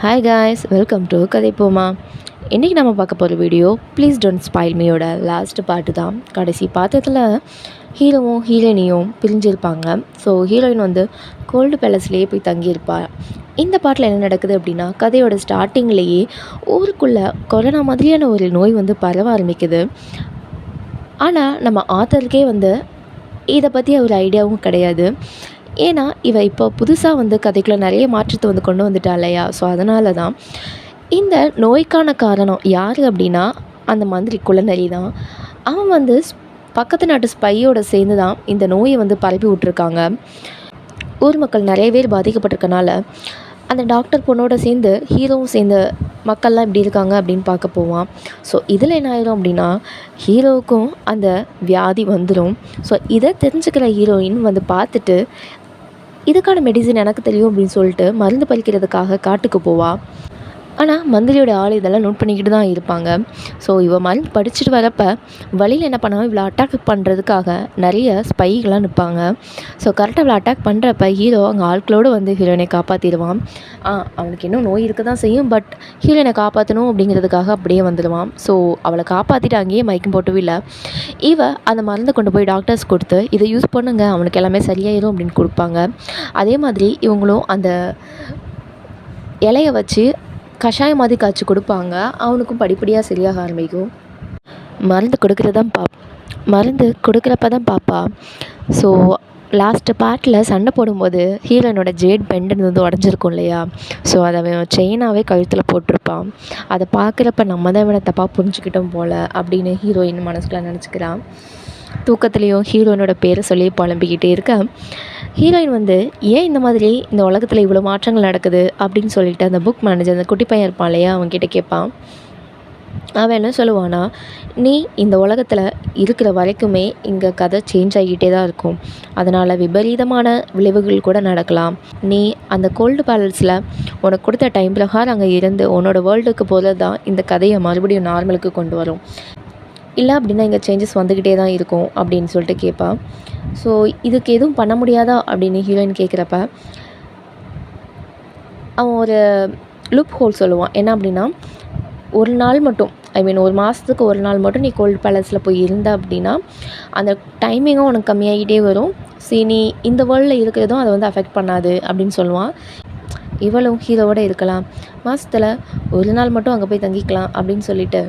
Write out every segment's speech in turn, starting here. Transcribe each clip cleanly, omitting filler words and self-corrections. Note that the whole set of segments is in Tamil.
ஹாய் காய்ஸ், வெல்கம் டு கதை போமா. இன்றைக்கி நம்ம பார்க்க போகிற வீடியோ ப்ளீஸ் டோன்ட் ஸ்பாயில் மீயோட லாஸ்ட் பாட்டு தான். கடைசி பாத்திரத்தில் ஹீரோவும் ஹீரோயினியும் பிரிஞ்சிருப்பாங்க. ஸோ ஹீரோயின் வந்து கோல்டு பேலஸ்லேயே போய் தங்கியிருப்பாள். இந்த பாட்டில் என்ன நடக்குது அப்படின்னா, கதையோட ஸ்டார்டிங்லேயே ஊருக்குள்ளே கொரோனா மாதிரியான ஒரு நோய் வந்து பரவ ஆரம்பிக்குது. ஆனால் நம்ம ஆத்தருக்கே வந்து இதை பற்றி ஒரு ஐடியாவும் கிடையாது. ஏன்னா இப்போ புதுசாக வந்து கதைக்குள்ளே நிறைய மாற்றத்தை வந்து கொண்டு வந்துட்டா இல்லையா. ஸோ அதனால தான் இந்த நோய்க்கான காரணம் யார் அப்படின்னா அந்த மந்திரி குள்ளநரி தான். அவன் வந்து பக்கத்து நாட்டு ஸ்பையோட சேர்ந்து தான் இந்த நோயை வந்து பரப்பி விட்ருக்காங்க. ஊர் மக்கள் நிறைய பேர் பாதிக்கப்பட்டிருக்கனால அந்த டாக்டர் பொண்ணோட சேர்ந்து ஹீரோவும் சேர்ந்து மக்கள்லாம் எப்படி இருக்காங்க அப்படின்னு பார்க்க போவான். ஸோ இதில் என்ன ஆயிரும் அப்படின்னா, ஹீரோவுக்கும் அந்த வியாதி வந்துடும். ஸோ இதை தெரிஞ்சுக்கிற ஹீரோயின் வந்து பார்த்துட்டு, இதுக்கான மெடிசின் எனக்கு தெரியும் அப்படின்னு சொல்லிட்டு மருந்து பறிக்கிறதுக்காக காட்டுக்கு போவாள். ஆனால் மந்திரியோட ஆள் இதெல்லாம் நோட் பண்ணிக்கிட்டு தான் இருப்பாங்க. ஸோ இவள் மருந்து படிச்சுட்டு வரப்போ வழியில் என்ன பண்ணாமல் இவ்வளோ அட்டாக் பண்ணுறதுக்காக நிறைய ஸ்பைகளாக நிற்பாங்க. ஸோ கரெக்டாக இவ்வளோ அட்டாக் பண்ணுறப்ப ஹீரோ அங்கே ஆட்களோடு வந்து ஹீரோயினை காப்பாற்றிடுவான். அவனுக்கு இன்னும் நோய் இருக்க தான் செய்யும், பட் ஹீரோயினை காப்பாற்றணும் அப்படிங்கிறதுக்காக அப்படியே வந்துடுவான். ஸோ அவளை காப்பாற்றிட்டு அங்கேயே மயக்கம் போட்டு இல்லை, அந்த மருந்தை கொண்டு போய் டாக்டர்ஸ் கொடுத்து இதை யூஸ் பண்ணுங்க, அவனுக்கு எல்லாமே சரியாயிரும் அப்படின்னு கொடுப்பாங்க. அதே மாதிரி இவங்களும் அந்த இலையை வச்சு கஷாயம் மாதிரி காய்ச்சி கொடுப்பாங்க. அவனுக்கும் படிப்படியாக சரியாக ஆரம்பிக்கும். மருந்து கொடுக்குறப்ப தான் பாப்பா. ஸோ லாஸ்ட்டு பார்ட்டில் சண்டை போடும்போது ஹீரோனோட ஜேட் பெண்டுன்னு வந்து உடஞ்சிருக்கும் இல்லையா. ஸோ அதை அவன் செயினாகவே கழுத்தில் போட்டிருப்பான். அதை பார்க்குறப்ப நம்ம தான் இவனை தப்பாக புரிஞ்சுக்கிட்டோம் போல் அப்படின்னு ஹீரோயின் மனசுக்குள்ள நினச்சிக்கிறான். தூக்கத்துலேயும் ஹீரோயினோட பேரை சொல்லி புலம்பிக்கிட்டே இருக்க, ஹீரோயின் வந்து ஏன் இந்த மாதிரி இந்த உலகத்தில் இவ்வளோ மாற்றங்கள் நடக்குது அப்படின்னு சொல்லிட்டு அந்த புக் மேனேஜர், அந்த குட்டி பையன் இருப்பான் இல்லையா, அவன்கிட்ட கேட்பான். அவன் என்ன சொல்லுவானா, நீ இந்த உலகத்தில் இருக்கிற வரைக்குமே இங்கே கதை சேஞ்ச் ஆகிக்கிட்டே தான் இருக்கும். அதனால் விபரீதமான விளைவுகள் கூட நடக்கலாம். நீ அந்த கோல்டு பேலஸில் உனக்கு கொடுத்த டைம் பிரகாரம் அங்கே இருந்து உன்னோட வேர்ல்டுக்கு போகிறது தான் இந்த கதையை மறுபடியும் நார்மலுக்கு கொண்டு வரும். இல்லை அப்படின்னா இங்கே சேஞ்சஸ் வந்துக்கிட்டே தான் இருக்கும் அப்படின்னு சொல்லிட்டு கேட்பான். ஸோ இதுக்கு எதுவும் பண்ண முடியாதா அப்படின்னு ஹீரோயின் கேட்குறப்ப அவன் ஒரு லூப் ஹோல் சொல்லுவான். என்ன அப்படின்னா, ஒரு நாள் மட்டும், ஒரு மாதத்துக்கு ஒரு நாள் மட்டும் நீ கோல்டு பேலஸில் போய் இருந்த அப்படின்னா அந்த டைமிங்கும் உனக்கு கம்மியாகிட்டே வரும். சரி, நீ இந்த வேர்ல்டில் இருக்கிறதும் அதை வந்து அஃபெக்ட் பண்ணாது அப்படின்னு சொல்லுவான். இவளும் ஹீரோவோடு இருக்கலாம், மாதத்தில் ஒரு நாள் மட்டும் அங்கே போய் தங்கிக்கலாம் அப்படின்னு சொல்லிட்டு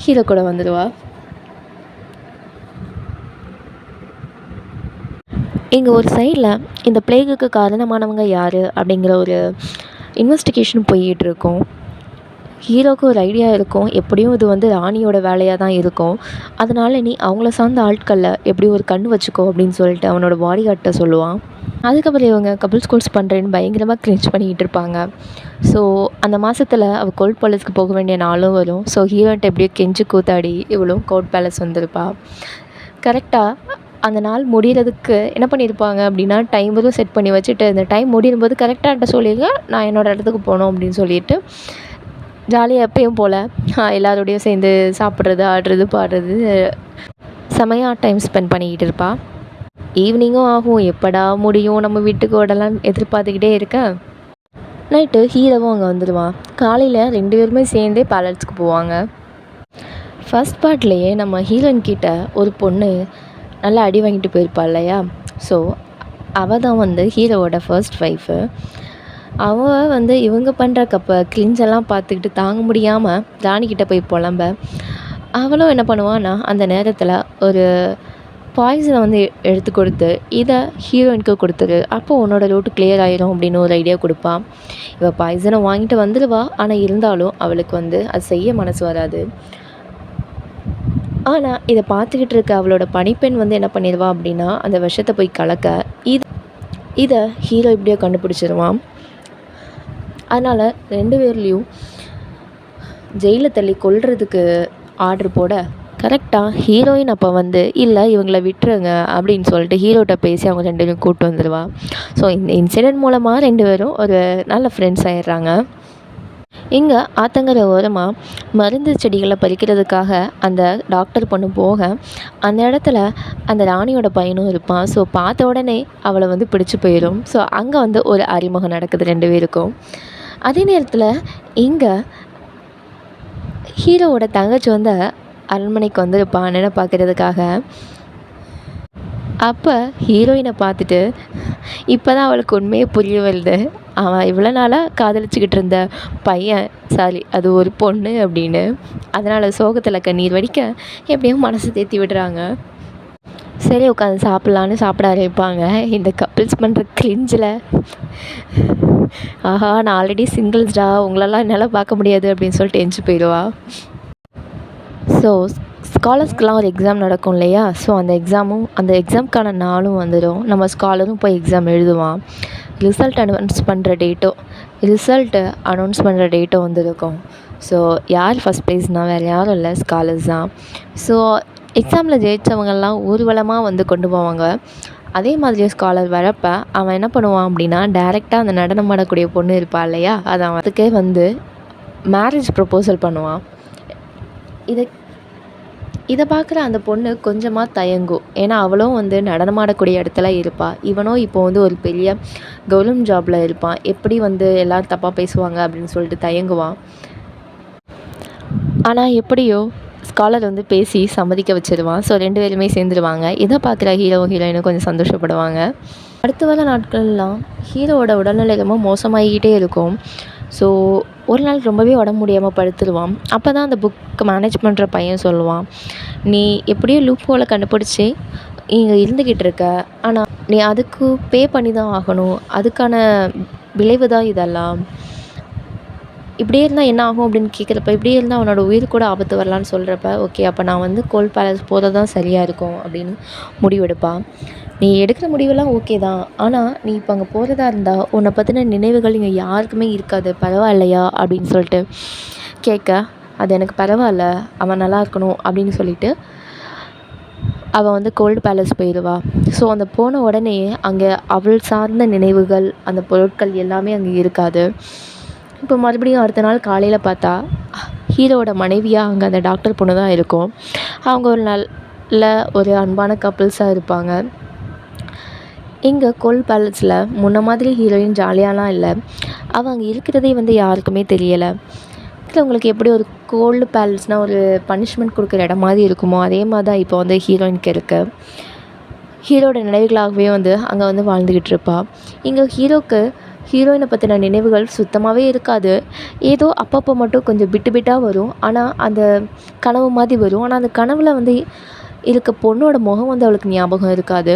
ஹீரோ கூட வந்துடுவா. இங்கே ஒரு சைடில் இந்த பிளேகுக்கு காரணமானவங்க யார் அப்படிங்கிற ஒரு இன்வெஸ்டிகேஷன் போய்கிட்டுருக்கோம். ஹீரோவுக்கு ஒரு ஐடியா இருக்கும், எப்படியும் இது வந்து ராணியோட வேலையாக தான் இருக்கும், அதனால் நீ அவங்கள சார்ந்த ஆட்களில் எப்படி ஒரு கண் வச்சுக்கோ அப்படின்னு சொல்லிட்டு அவனோட பாடி கார்ட்டை சொல்லுவான். அதுக்கப்புறம் இவங்க கபிள்ஸ் கோல்ஸ் பண்ணுறேன்னு பயங்கரமாக கிரிஞ்ச் பண்ணிக்கிட்டு இருப்பாங்க. ஸோ அந்த மாதத்தில் அவள் கோல்ட் பேலஸ்க்கு போக வேண்டிய நாளும் வரும். ஸோ ஹீரோன்ட்ட எப்படியோ கெஞ்சி கூத்தாடி இவளும் கோல்ட் பேலஸ் வந்திருப்பாள். கரெக்டாக அந்த நாள் முடிகிறதுக்கு என்ன பண்ணியிருப்பாங்க அப்படின்னா, டைமரும் செட் பண்ணி வச்சுட்டு, இந்த டைம் முடியும்போது கரெக்டாக என்கிட்ட சொல்லிடுங்க, நான் என்னோடய இடத்துக்கு போகணும் அப்படின்னு சொல்லிட்டு ஜாலியாக எப்பயும் போல் எல்லாரோடையும் சேர்ந்து சாப்பிட்றது, ஆடுறது, பாடுறது, செமையாக டைம் ஸ்பெண்ட் பண்ணிக்கிட்டு இருப்பாள். ஈவினிங்கும் ஆகும், எப்படா முடியும் நம்ம வீட்டுக்கு ஓடலான்னு எதிர்பார்த்துக்கிட்டே இருக்கேன். நைட்டு ஹீரோவும் அங்கே வந்துடுவான். காலையில் 2 பேருமே சேர்ந்தே பேலஸ்க்கு போவாங்க. ஃபஸ்ட் பார்ட்லேயே நம்ம ஹீரோயின் கிட்ட ஒரு பொண்ணு நல்லா அடி வாங்கிட்டு போயிருப்பாள் இல்லையா. ஸோ அவள் தான் வந்து ஹீரோவோட ஃபர்ஸ்ட் ஒய்ஃபு. அவள் வந்து இவங்க பண்ணுற கிளிஞ்செல்லாம் பார்த்துக்கிட்டு தாங்க முடியாமல் ராணிக்கிட்ட போய் புலம்ப, அவளும் என்ன பண்ணுவான்னா அந்த நேரத்தில் ஒரு பாய்சனை வந்து எடுத்து கொடுத்து, இதை ஹீரோயினுக்கு கொடுத்துரு, அப்போது உன்னோட ரூட்டு கிளியர் ஆயிரும் அப்படின்னு ஒரு ஐடியா கொடுப்பான். இவள் பாய்சனை வாங்கிட்டு வந்துடுவா. ஆனால் இருந்தாலும் அவளுக்கு வந்து அது செய்ய மனசு வராது. ஆனால் இதை பார்த்துக்கிட்டு இருக்க அவளோட பணிப்பெண் வந்து என்ன பண்ணிடுவா அப்படின்னா, அந்த விஷத்தை போய் கலக்க, இதை ஹீரோ இப்படியோ கண்டுபிடிச்சிருவான். அதனால் 2 பேர்லேயும் ஜெயிலில் தள்ளி கொல்றதுக்கு ஆர்டர் போட, கரெக்டாக ஹீரோயின் அப்போ வந்து இல்லை இவங்களை விட்டுருங்க அப்படின்னு சொல்லிட்டு ஹீரோட்ட பேசி அவங்க 2 பேரும் கூப்பிட்டு வந்துடுவா. ஸோ இந்த இன்சிடெண்ட் மூலமாக 2 பேரும் ஒரு நல்ல ஃப்ரெண்ட்ஸ் ஆயிடுறாங்க. இங்கே ஆத்தங்கரை ஓரமாக மருந்து செடிகளை பறிக்கிறதுக்காக அந்த டாக்டர் பொண்ணு போக, அந்த இடத்துல அந்த ராணியோட பையனும் இருப்பான். ஸோ பார்த்த உடனே அவளை வந்து பிடிச்சி போயிடும். ஸோ அங்கே வந்து ஒரு அறிமுகம் நடக்குது 2 பேருக்கும். அதே நேரத்தில் இங்கே ஹீரோவோட தங்கச்சி வந்து அரண்மனைக்கு வந்திருப்பான் அண்ணனை பார்க்குறதுக்காக. அப்போ ஹீரோயினை பார்த்துட்டு இப்போ தான் அவளுக்கு உண்மையே புரிய வருது. அவன் இவ்வளோ நாளாக காதலிச்சுக்கிட்டு இருந்த பையன், சாரி அது ஒரு பொண்ணு அப்படின்னு. அதனால் சோகத்தில் கண்ணீர் வடிக்க எப்படியும் மனசு தேற்றி விடுறாங்க. சரி உட்காந்து சாப்பிட்லான்னு சாப்பிட ஆரம்பிப்பாங்க. இந்த கப்பிள்ஸ் பண்ணுற கிரிஞ்சில் ஆஹா நான் ஆல்ரெடி சிங்கிள்ஸ்டா, உங்களெல்லாம் என்னால் பார்க்க முடியாது அப்படின்னு சொல்லிட்டு எஞ்சி போயிடுவா. ஸோ ஸ்காலர்ஸ்க்கெலாம் ஒரு எக்ஸாம் நடக்கும் இல்லையா? ஸோ அந்த எக்ஸாமுக்கான நாளும் வந்துடும். நம்ம ஸ்காலரும் போய் எக்ஸாம் எழுதுவான். ரிசல்ட் அனௌன்ஸ் பண்ணுற டேட்டும் வந்துருக்கும். ஸோ யார் ஃபஸ்ட் ப்ரைஸ்னால் வேறு யாரும் இல்லை, ஸ்காலர்ஸ் தான். ஸோ எக்ஸாமில் ஜெயித்தவங்கெல்லாம் ஊர்வலமாக வந்து கொண்டு போவாங்க. அதே மாதிரி ஸ்காலர் வரப்போ அவன் என்ன பண்ணுவான் அப்படின்னா, டைரெக்டாக அந்த நடனம் ஆடக்கூடிய பொண்ணு இருப்பாள் இல்லையா, அதை அவன் அதுக்கே வந்து மேரேஜ் ப்ரப்போசல் பண்ணுவான். இதை பார்க்குற அந்த பொண்ணு கொஞ்சமாக தயங்கும். ஏன்னா அவளும் வந்து நடனமாடக்கூடிய இடத்துல இருப்பாள். இவனும் இப்போ வந்து ஒரு பெரிய கவர்மெண்ட் ஜாபில் இருப்பான். எப்படி வந்து எல்லோரும் தப்பாக பேசுவாங்க அப்படின்னு சொல்லிட்டு தயங்குவான். ஆனால் எப்படியோ ஸ்காலர் வந்து பேசி சம்மதிக்க வச்சிருவான். ஸோ 2 பேருமே சேர்ந்துருவாங்க. இதை பார்க்குற ஹீரோயினும் கொஞ்சம் சந்தோஷப்படுவாங்க. அடுத்து வர நாட்கள்லாம் ஹீரோவோட உடல்நிலை ரொம்ப மோசமாகிக்கிட்டே இருக்கும். ஸோ ஒரு நாள் ரொம்பவே உடம்பு முடியாமல் படுத்துருவான். அப்போ தான் அந்த புக் மேனேஜ் பண்ணுற பையன் சொல்லுவான், நீ எப்படியோ லூப் ஹோலை கண்டுபிடிச்சி இங்கே இருந்துக்கிட்டு இருக்க, ஆனால் நீ அதுக்கு பே பண்ணி தான் ஆகணும். அதுக்கான விளைவு தான் இதெல்லாம். இப்படியே இருந்தால் என்ன ஆகும் அப்படின்னு கேட்குறப்ப, இப்படியே இருந்தால் அவனோட உயிர் கூட ஆபத்து வரலான்னு சொல்கிறப்ப, ஓகே அப்போ நான் வந்து கோல்ட் பேலஸ் போகிறது தான் சரியாக இருக்கும் அப்படின்னு முடிவெடுப்பான். நீ எடுக்கிற முடிவெல்லாம் ஓகே தான், ஆனால் நீ இப்போ அங்கே போகிறதா இருந்தால் உன்னை பற்றின நினைவுகள் இங்கே யாருக்குமே இருக்காது, பரவாயில்லையா அப்படின்னு சொல்லிட்டு கேட்க, அது எனக்கு பரவாயில்ல, அவன் நல்லா இருக்கணும் அப்படின்னு சொல்லிட்டு அவள் வந்து கோல்டு பேலஸ் போயிடுவா. ஸோ அந்த போன உடனே அங்கே அவள் சார்ந்த நினைவுகள், அந்த பொருட்கள் எல்லாமே அங்கே இருக்காது. இப்போ மறுபடியும் அடுத்த நாள் காலையில் பார்த்தா ஹீரோவோட மனைவியாக அங்கே அந்த டாக்டர் பொண்ணு தான் இருக்கும். அவங்க ஒரு நல்ல ஒரு அன்பான கப்புள்ஸாக இருப்பாங்க. இங்கே கோல்ட் பேலஸில் முன்ன மாதிரி ஹீரோயின் ஜாலியாலாம் இல்லை. அவள் அங்கே இருக்கிறதே வந்து யாருக்குமே தெரியலை. இதில் உங்களுக்கு எப்படி ஒரு கோல்டு பேலஸ்னால் ஒரு பனிஷ்மெண்ட் கொடுக்குற இடம் மாதிரி இருக்குமோ, அதே மாதிரி தான் இப்போ வந்து ஹீரோயினுக்கு இருக்குது. ஹீரோட நினைவுகளாகவே வந்து அங்கே வந்து வாழ்ந்துக்கிட்டு இருப்பாள். இங்கே ஹீரோயினை பற்றின நினைவுகள் சுத்தமாகவே இருக்காது. ஏதோ அப்பப்போ மட்டும் கொஞ்சம் பிட்டாக வரும். ஆனால் அந்த கனவு மாதிரி வரும். ஆனால் அந்த கனவில் வந்து இருக்க பொண்ணோட முகம் வந்து அவளுக்கு ஞாபகம் இருக்காது.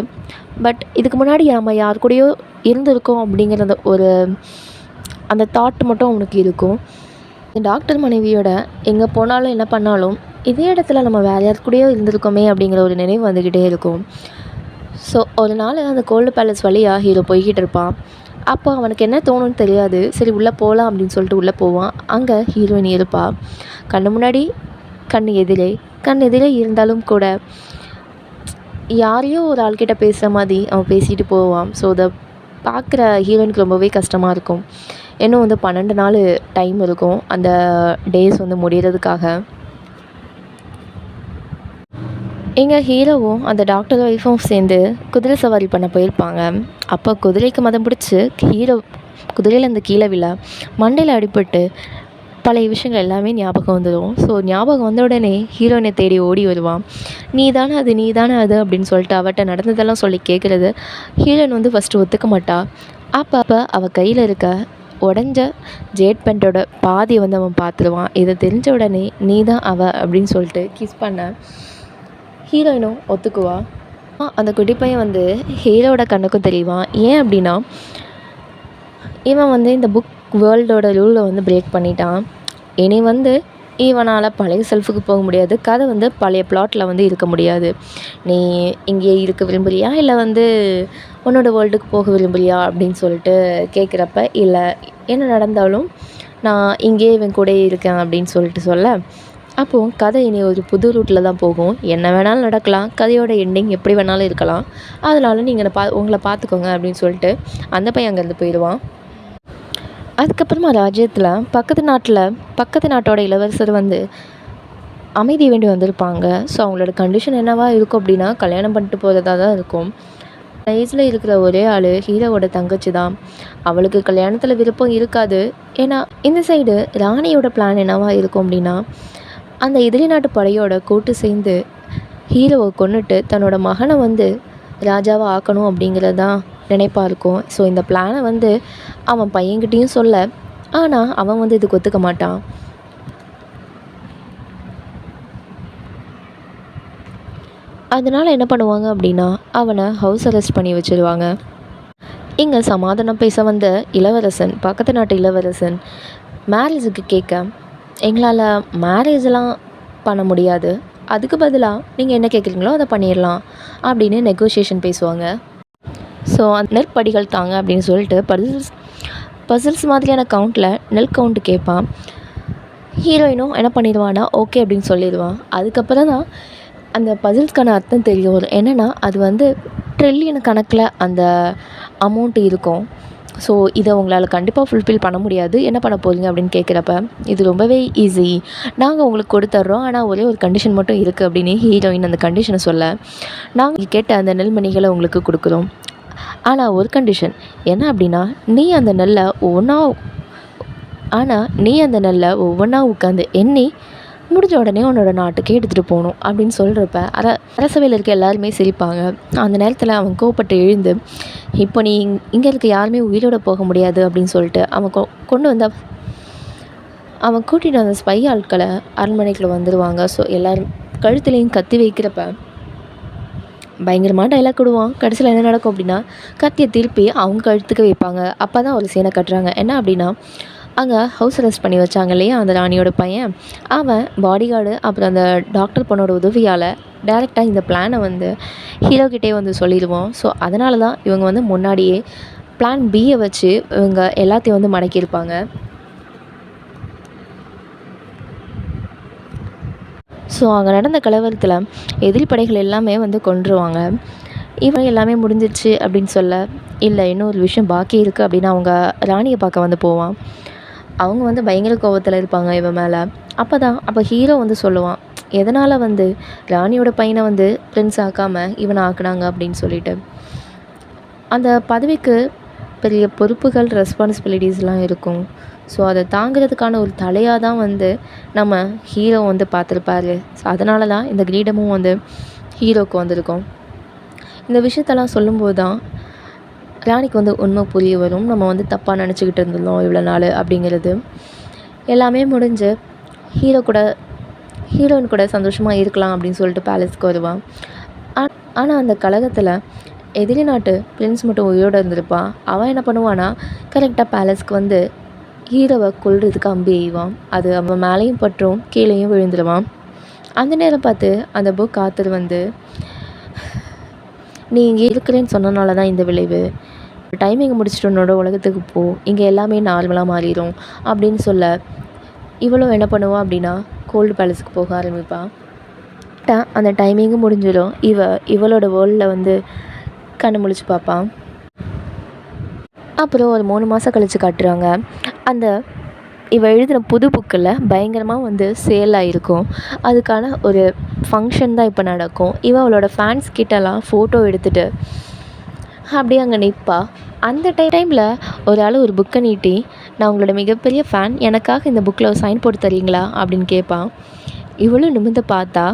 பட் இதுக்கு முன்னாடி நம்ம யார் கூடயோ இருந்திருக்கோம் அப்படிங்கிற அந்த தாட் மட்டும் அவனுக்கு இருக்கும். டாக்டர் மனைவியோட எங்கே போனாலும் என்ன பண்ணாலும் இதே இடத்துல நம்ம வேறு யார் கூடயோ இருந்திருக்கோமே அப்படிங்கிற ஒரு நினைவு வந்துக்கிட்டே இருக்கும். ஸோ ஒரு நாள் அந்த கோல்டு பேலஸ் வழியாக ஹீரோ போய்கிட்டு இருப்பான். அப்போ அவனுக்கு என்ன தோணுன்னு தெரியாது. சரி உள்ளே போகலாம் அப்படின்னு சொல்லிட்டு உள்ளே போவான். அங்கே ஹீரோயின் இருப்பாள். கண் எதிரே இருந்தாலும் கூட யாரையோ ஒரு ஆள்கிட்ட பேசுகிற மாதிரி அவன் பேசிட்டு போவான். ஸோ அதை பார்க்குற ஹீரோயினுக்கு ரொம்பவே கஷ்டமாக இருக்கும். இன்னும் வந்து 12 நாள் டைம் இருக்கும் அந்த டேஸ் வந்து முடிகிறதுக்காக. எங்கள் ஹீரோவும் அந்த டாக்டர் ஒய்ஃபும் சேர்ந்து குதிரை சவாரி பண்ண போயிருப்பாங்க. அப்போ குதிரைக்கு மதம் பிடிச்சி ஹீரோ குதிரையிலேருந்து கீழே விழ மண்டையில் அடிபட்டு பழைய விஷயங்கள் எல்லாமே ஞாபகம் வந்துடும். ஸோ ஞாபகம் வந்த உடனே ஹீரோயினை தேடி ஓடி வருவான். நீ தானே அது அப்படின்னு சொல்லிட்டு அவட்ட நடந்ததெல்லாம் சொல்லி கேட்குறது ஹீரோயின் வந்து ஃபஸ்ட்டு ஒத்துக்க மாட்டா. அப்போ அவள் கையில் இருக்க உடஞ்ச ஜேட் பென்ட்டோட பாதியை வந்து அவன் பார்த்துருவான். இதை தெரிஞ்ச உடனே நீ தான் அப்படின்னு சொல்லிட்டு கிஸ் பண்ண ஹீரோயினும் ஒத்துக்குவா. அந்த குட்டி பையன் வந்து ஹீரோட கண்ணுக்கும் தெரியவான். ஏன் அப்படின்னா இவன் வந்து இந்த புக் வேர்ல்டோட ரூலை வந்து பிரேக் பண்ணிட்டான். இனி வந்து இவனால் பழைய செல்ஃபுக்கு போக முடியாது. கதை வந்து பழைய பிளாட்டில் வந்து இருக்க முடியாது. நீ இங்கேயே இருக்க விரும்புறியா இல்லை வந்து உன்னோட வேர்ல்டுக்கு போக விரும்புறியா அப்படின்னு சொல்லிட்டு கேட்குறப்ப, இல்லை என்ன நடந்தாலும் நான் இங்கேயே இவன் கூட இருக்கேன் அப்படின்னு சொல்லிட்டு சொல்ல, அப்போது கதை இனி ஒரு புது ரூட்டில் தான் போகும். என்ன வேணாலும் நடக்கலாம், கதையோட எண்டிங் எப்படி வேணாலும் இருக்கலாம். அதனால நீங்கள் உங்களை பார்த்துக்கோங்க அப்படின்னு சொல்லிட்டு அந்த பையன் அங்கேருந்து போயிடுவான். அதுக்கப்புறமா ராஜ்யத்தில் பக்கத்து நாட்டோட இளவரசர் வந்து அமைதி வேண்டி வந்திருப்பாங்க. ஸோ அவங்களோட கண்டிஷன் என்னவா இருக்கும் அப்படின்னா கல்யாணம் பண்ணிட்டு போகிறதா தான் இருக்கும். வயசில் இருக்கிற ஒரே ஆள் ஹீரோவோட தங்கச்சி தான். அவளுக்கு கல்யாணத்தில் விருப்பம் இருக்காது. ஏன்னா இந்த சைடு ராணியோட பிளான் என்னவா இருக்கும் அப்படின்னா, அந்த எதிரி நாட்டு படையோட கூட்டு சேர்ந்து ஹீரோவை கொன்னுட்டு தன்னோட மகனை வந்து ராஜாவை ஆக்கணும் அப்படிங்கிறது தான் நினைப்பாக இருக்கும். ஸோ இந்த பிளானை வந்து அவன் பையன்கிட்டையும் சொல்ல, ஆனால் அவன் வந்து இதுக்கு ஒத்துக்க மாட்டான். அதனால் என்ன பண்ணுவாங்க அப்படின்னா, அவனை ஹவுஸ் அரெஸ்ட் பண்ணி வச்சுருவாங்க. இங்கே சமாதானம் பேச வந்த இளவரசன், பக்கத்து நாட்டு இளவரசன் மேரேஜுக்கு கேட்க, எங்களால் மேரேஜெலாம் பண்ண முடியாது, அதுக்கு பதிலாக நீங்கள் என்ன கேட்குறீங்களோ அதை பண்ணிடலாம் அப்படின்னு நெகோஷியேஷன் பேசுவாங்க. ஸோ அந்த நெற்படிகள் தாங்க அப்படின்னு சொல்லிட்டு பசில்ஸ் மாதிரியான கவுண்டில் நெல் கவுண்ட்டு கேட்பான். ஹீரோயினும் என்ன பண்ணிடுவான்னா ஓகே அப்படின்னு சொல்லிடுவான். அதுக்கப்புறம் தான் அந்த பசில்ஸ்க்கான அர்த்தம் தெரிய வரும். என்னென்னா அது வந்து ட்ரில்லியன் கணக்கில் அந்த அமௌண்ட்டு இருக்கும். ஸோ இதை உங்களால் கண்டிப்பாக ஃபுல்ஃபில் பண்ண முடியாது, என்ன பண்ண போகிறீங்க அப்படின்னு கேட்குறப்ப, இது ரொம்பவே ஈஸி, நாங்கள் உங்களுக்கு கொடுத்துட்றோம், ஆனால் ஒரே ஒரு கண்டிஷன் மட்டும் இருக்குது அப்படின்னு ஹீரோயின் அந்த கண்டிஷனை சொல்ல, நாங்கள் கேட்ட அந்த நெல்மணிகளை உங்களுக்கு கொடுக்குறோம், ஆனால் ஒரு கண்டிஷன் என்ன அப்படின்னா, நீ அந்த நெல்லை ஒவ்வொன்றா உட்காந்து எண்ணி முடிஞ்ச உடனே உன்னோட நாட்டுக்கு எடுத்துகிட்டு போகணும் அப்படின்னு சொல்கிறப்ப அரசவையில் இருக்க எல்லாருமே சிரிப்பாங்க. அந்த நேரத்தில் அவன் கோவப்பட்டு எழுந்து, இப்போ நீ இங்கே இருக்க யாருமே உயிரோட போக முடியாது அப்படின்னு சொல்லிட்டு அவன் கொண்டு வந்த அவன் கூட்டிகிட்டு வந்த ஸ்பை ஆட்களை அரண்மனைக்குள்ள வந்துடுவாங்க. ஸோ எல்லோரும் கழுத்துலேயும் கத்தி வைக்கிறப்ப பயங்கரமாக டைலாக் விடுவான். கடைசியில் என்ன நடக்கும் அப்படின்னா, கத்தியை திருப்பி அவங்க கழுத்துக்கு வைப்பாங்க. அப்போ தான் ஒரு சீனை கட்டுறாங்க. என்ன அப்படின்னா, அங்கே ஹவுஸ் அரெஸ்ட் பண்ணி வச்சாங்க இல்லையா அந்த ராணியோட பையன், அவன் பாடிகார்டு அப்புறம் அந்த டாக்டர் பொண்ணோட உதவியால் டேரெக்டாக இந்த பிளானை வந்து ஹீரோக்கிட்டே வந்து சொல்லிடுவோம். ஸோ அதனால தான் இவங்க வந்து முன்னாடியே பிளான் பியை வச்சு இவங்க எல்லாத்தையும் வந்து மடக்கியிருப்பாங்க. ஸோ அங்கே நடந்த கலவரத்தில் எதிரி படைகள் எல்லாமே வந்து கொன்றுவாங்க. இவன் எல்லாமே முடிஞ்சிருச்சு அப்படின்னு சொல்ல, இல்லை இன்னும் ஒரு விஷயம் பாக்கி இருக்குது அப்படின்னு அவங்க ராணியை பார்க்க வந்து போவான். அவங்க வந்து பயங்கர கோபத்தில் இருப்பாங்க இவன் மேலே. அப்போ ஹீரோ வந்து சொல்லுவான், எதனால் வந்து ராணியோட பையனை வந்து பிரின்ஸ் ஆக்காமல் இவனை ஆக்குனாங்க அப்படின்னு சொல்லிட்டு. அந்த பதவிக்கு பெரிய பொறுப்புகள், ரெஸ்பான்சிபிலிட்டிஸ்லாம் இருக்கும். ஸோ அதை தாங்கிறதுக்கான ஒரு தலையாக தான் வந்து நம்ம ஹீரோ வந்து பார்த்துருப்பாரு. ஸோ அதனால தான் இந்த கிரீடமும் வந்து ஹீரோவுக்கு வந்திருக்கும். இந்த விஷயத்தெல்லாம் சொல்லும்போது தான் ராணிக்கு வந்து உண்மை புரிய வரும். நம்ம வந்து தப்பாக நினச்சிக்கிட்டு இருந்தோம் இவ்வளோ நாள் அப்படிங்கிறது. எல்லாமே முடிஞ்சு ஹீரோயின் கூட சந்தோஷமாக இருக்கலாம் அப்படின்னு சொல்லிட்டு பேலஸ்க்கு வருவான். ஆனால் அந்த கழகத்தில் எதிரி நாட்டு பிரின்ஸ் மட்டும் உயிரோடு இருந்திருப்பான். அவன் என்ன பண்ணுவான்னா, கரெக்டாக பேலஸ்க்கு வந்து ஹீரோவை கொல்றதுக்கு அம்பி எய்வான். அது அவன் மேலேயும் பற்றும் கீழேயும் விழுந்துடுவான். அந்த நேரம் பார்த்து அந்த புக் ஆத்தர் வந்து, நீ இங்கே இருக்கிறேன்னு சொன்னனால தான் இந்த விளைவு, டைமிங் முடிச்சுட்டு உன்னோட உலகத்துக்கு போ, இங்கே எல்லாமே நார்மலாக மாறிடும் அப்படின்னு சொல்ல, இவளும் என்ன பண்ணுவான் அப்படின்னா கோல்டு பேலஸுக்கு போக ஆரம்பிப்பான். அந்த டைமிங்கும் முடிஞ்சிடும். இவளோட வேர்ல்டில் வந்து கண்ணு முழிச்சு பார்ப்பான். அப்புறம் ஒரு 3 மாதம் கழித்து காட்டுறாங்க. அந்த இவ எழுதின புது புக்கில் பயங்கரமாக வந்து சேல் ஆகிருக்கும். அதுக்கான ஒரு ஃபங்க்ஷன் தான் இப்போ நடக்கும். அவளோட ஃபேன்ஸ் கிட்டலாம் ஃபோட்டோ எடுத்துகிட்டு அப்படியே அங்கே நிற்பா. அந்த டைமில் ஒரு ஆள் ஒரு புக்கை நீட்டி, நான் உங்களோட மிகப்பெரிய ஃபேன், எனக்காக இந்த புக்கில் ஒரு சைன் போட்டு தரீங்களா அப்படின்னு கேட்பான். இவளும் நிமிர்ந்து பார்த்தா,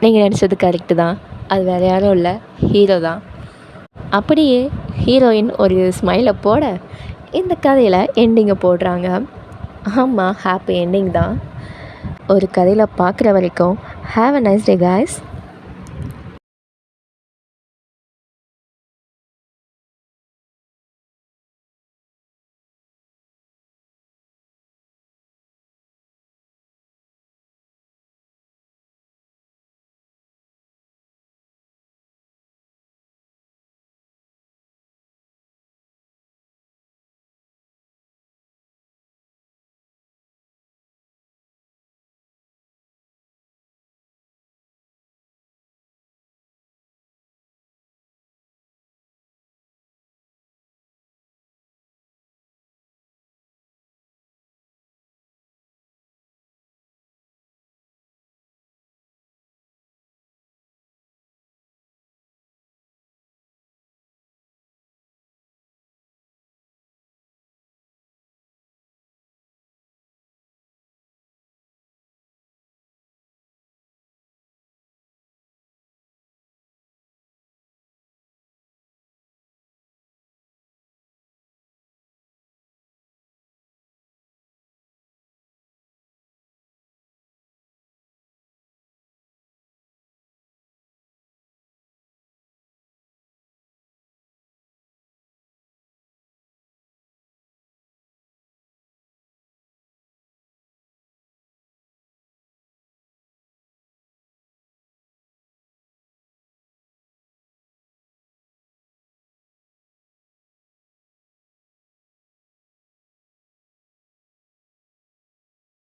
நீங்கள் நினச்சது கரெக்டு தான், அது வேறு யாரும் இல்லை, ஹீரோ தான். அப்படியே ஹீரோயின் ஒரு ஸ்மைலை போட இந்த கதையில் எண்டிங்கை போடுறாங்க. ஆமாம், ஹாப்பி எண்டிங் தான். ஒரு கதையில் பார்க்குற வரைக்கும் have a nice day guys.